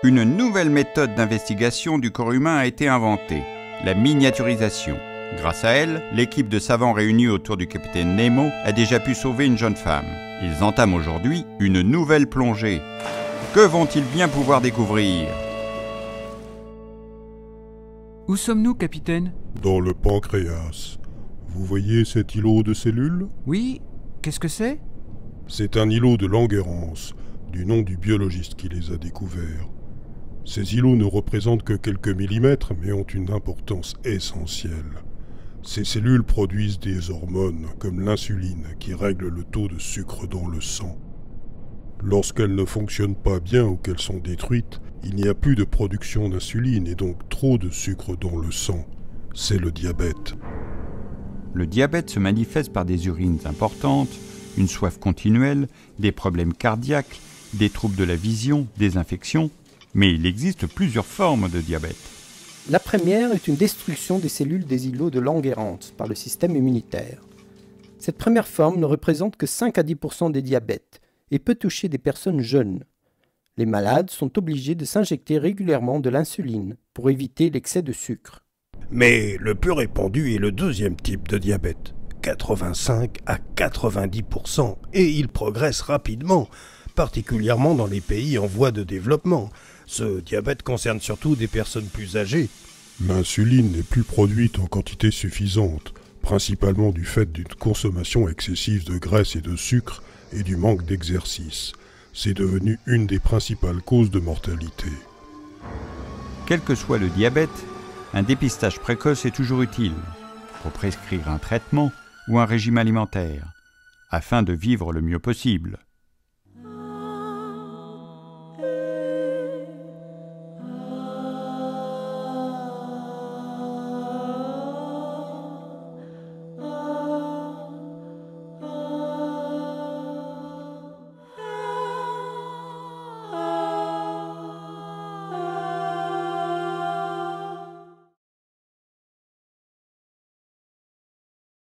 Une nouvelle méthode d'investigation du corps humain a été inventée, la miniaturisation. Grâce à elle, l'équipe de savants réunis autour du capitaine Nemo a déjà pu sauver une jeune femme. Ils entament aujourd'hui une nouvelle plongée. Que vont-ils bien pouvoir découvrir? Où sommes-nous, capitaine? Dans le pancréas. Vous voyez cet îlot de cellules? Oui, qu'est-ce que c'est? C'est un îlot de Langerhans, du nom du biologiste qui les a découverts. Ces îlots ne représentent que quelques millimètres, mais ont une importance essentielle. Ces cellules produisent des hormones, comme l'insuline, qui règle le taux de sucre dans le sang. Lorsqu'elles ne fonctionnent pas bien ou qu'elles sont détruites, il n'y a plus de production d'insuline et donc trop de sucre dans le sang. C'est le diabète. Le diabète se manifeste par des urines importantes, une soif continuelle, des problèmes cardiaques, des troubles de la vision, des infections. Mais il existe plusieurs formes de diabète. La première est une destruction des cellules des îlots de Langerhans par le système immunitaire. Cette première forme ne représente que 5 à 10% des diabètes et peut toucher des personnes jeunes. Les malades sont obligés de s'injecter régulièrement de l'insuline pour éviter l'excès de sucre. Mais le plus répandu est le deuxième type de diabète, 85 à 90%, et il progresse rapidement, particulièrement dans les pays en voie de développement. Ce diabète concerne surtout des personnes plus âgées. L'insuline n'est plus produite en quantité suffisante, principalement du fait d'une consommation excessive de graisse et de sucre et du manque d'exercice. C'est devenu une des principales causes de mortalité. Quel que soit le diabète, un dépistage précoce est toujours utile pour prescrire un traitement ou un régime alimentaire, afin de vivre le mieux possible.